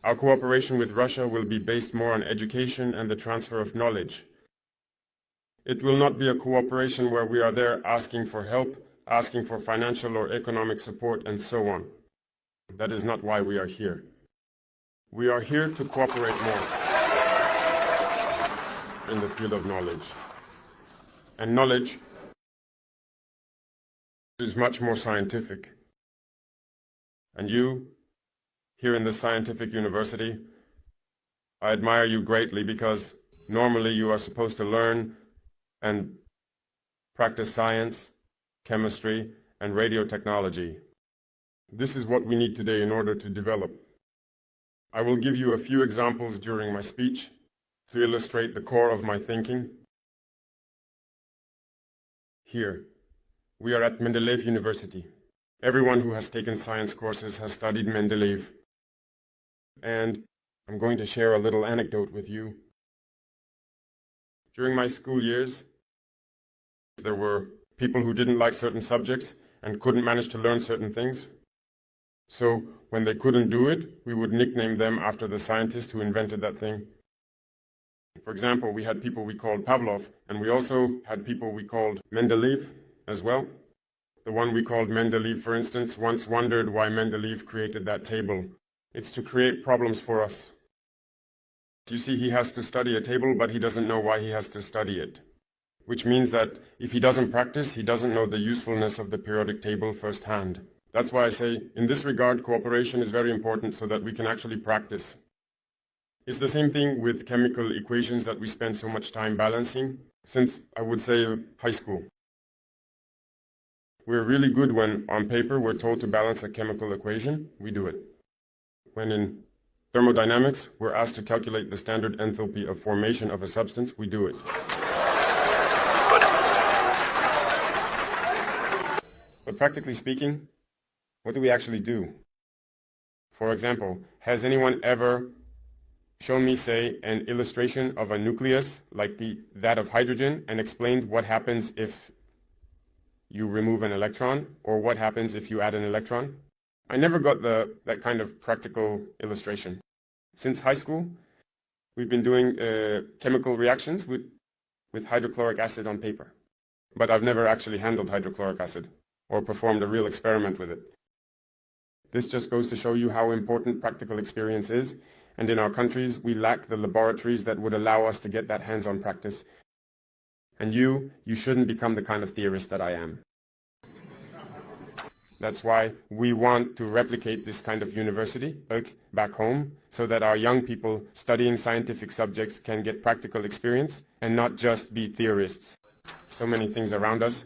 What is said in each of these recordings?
Our cooperation with Russia will be based more on education and the transfer of knowledge. It will not be a cooperation where we are there asking for help, asking for financial or economic support, and so on. That is not why we are here. We are here to cooperate more in the field of knowledge. And knowledge is much more scientific. And you, here in this scientific university, I admire you greatly because normally you are supposed to learn and practice science, chemistry, and radio technology. This is what we need today in order to develop. I will give you a few examples during my speech to illustrate the core of my thinking. Here, we are at Mendeleev University. Everyone who has taken science courses has studied Mendeleev. And I'm going to share a little anecdote with you. During my school years, there were people who didn't like certain subjects and couldn't manage to learn certain things. So when they couldn't do it, we would nickname them after the scientist who invented that thing. For example, we had people we called Pavlov, and we also had people we called Mendeleev as well. The one we called Mendeleev, for instance, once wondered why Mendeleev created that table. It's to create problems for us. You see, he has to study a table, but he doesn't know why he has to study it. Which means that if he doesn't practice, he doesn't know the usefulness of the periodic table firsthand. That's why I say, in this regard, cooperation is very important so that we can actually practice. It's the same thing with chemical equations that we spend so much time balancing, since, I would say, high school. We're really good when, on paper, we're told to balance a chemical equation, we do it. When in thermodynamics, we're asked to calculate the standard enthalpy of formation of a substance, we do it. But practically speaking, what do we actually do? For example, has anyone ever shown me, say, an illustration of a nucleus like that of hydrogen and explained what happens if you remove an electron or what happens if you add an electron? I never got that kind of practical illustration. Since high school, we've been doing chemical reactions with hydrochloric acid on paper. But I've never actually handled hydrochloric acid or performed a real experiment with it. This just goes to show you how important practical experience is, and in our countries we lack the laboratories that would allow us to get that hands-on practice. And you shouldn't become the kind of theorist that I am. That's why we want to replicate this kind of university back home, so that our young people studying scientific subjects can get practical experience and not just be theorists. So many things around us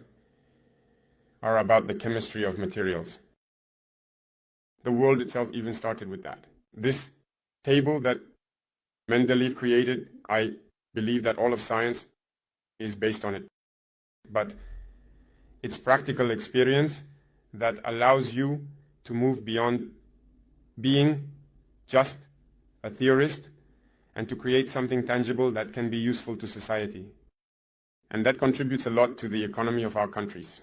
are about the chemistry of materials. The world itself even started with that. This table that Mendeleev created, I believe that all of science is based on it. But it's practical experience that allows you to move beyond being just a theorist and to create something tangible that can be useful to society. And that contributes a lot to the economy of our countries.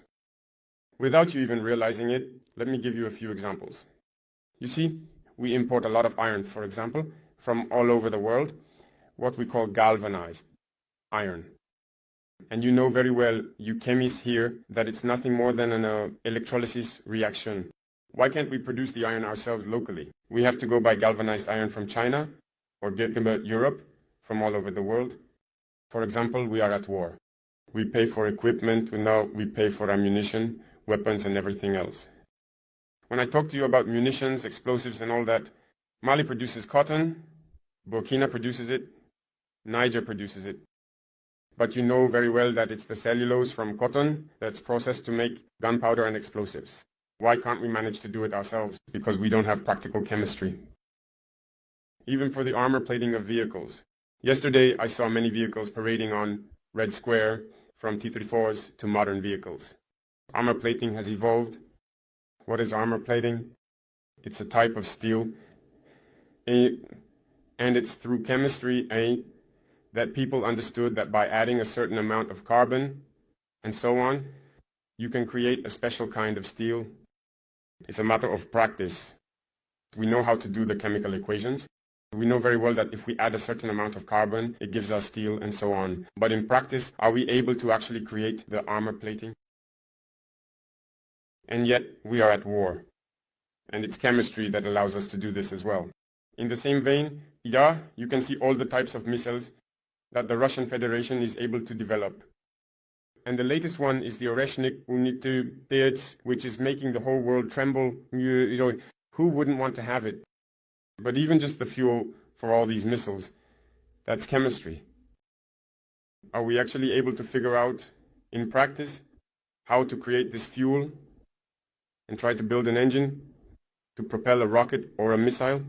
Without you even realizing it, let me give you a few examples. You see, we import a lot of iron, for example, from all over the world, what we call galvanized iron. And you know very well, you chemists here, that it's nothing more than an electrolysis reaction. Why can't we produce the iron ourselves locally? We have to go buy galvanized iron from China or get them at Europe from all over the world. For example, we are at war. We pay for equipment, now we pay for ammunition, weapons and everything else. When I talk to you about munitions, explosives and all that, Mali produces cotton, Burkina produces it, Niger produces it. But you know very well that it's the cellulose from cotton that's processed to make gunpowder and explosives. Why can't we manage to do it ourselves? Because we don't have practical chemistry. Even for the armor plating of vehicles. Yesterday I saw many vehicles parading on Red Square, from T-34s to modern vehicles. Armor plating has evolved. What is armor plating? It's a type of steel, and it's through chemistry that people understood that by adding a certain amount of carbon and so on, you can create a special kind of steel. It's a matter of practice. We know how to do the chemical equations, We know very well that if we add a certain amount of carbon, it gives us steel and so on. But in practice, are we able to actually create the armor plating? And yet, we are at war. And it's chemistry that allows us to do this as well. In the same vein, here you can see all the types of missiles that the Russian Federation is able to develop. And the latest one is the Oreshnik Unity, which is making the whole world tremble. You know, who wouldn't want to have it? But even just the fuel for all these missiles, that's chemistry. Are we actually able to figure out in practice how to create this fuel and try to build an engine to propel a rocket or a missile?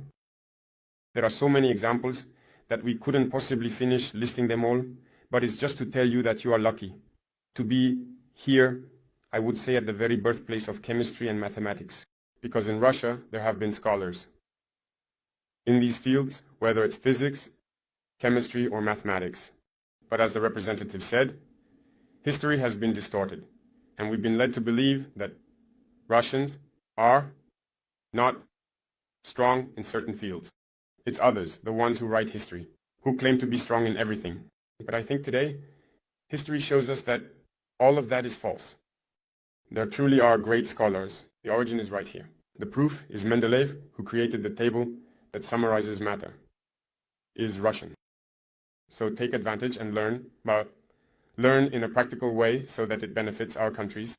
There are so many examples that we couldn't possibly finish listing them all, but it's just to tell you that you are lucky to be here, I would say, at the very birthplace of chemistry and mathematics, because in Russia there have been scholars in these fields, whether it's physics, chemistry, or mathematics. But as the representative said, history has been distorted, and we've been led to believe that Russians are not strong in certain fields. It's others, the ones who write history, who claim to be strong in everything. But I think today, history shows us that all of that is false. There truly are great scholars. The origin is right here. The proof is Mendeleev, who created the table that summarizes matter, is Russian. So take advantage and learn, but learn in a practical way so that it benefits our countries.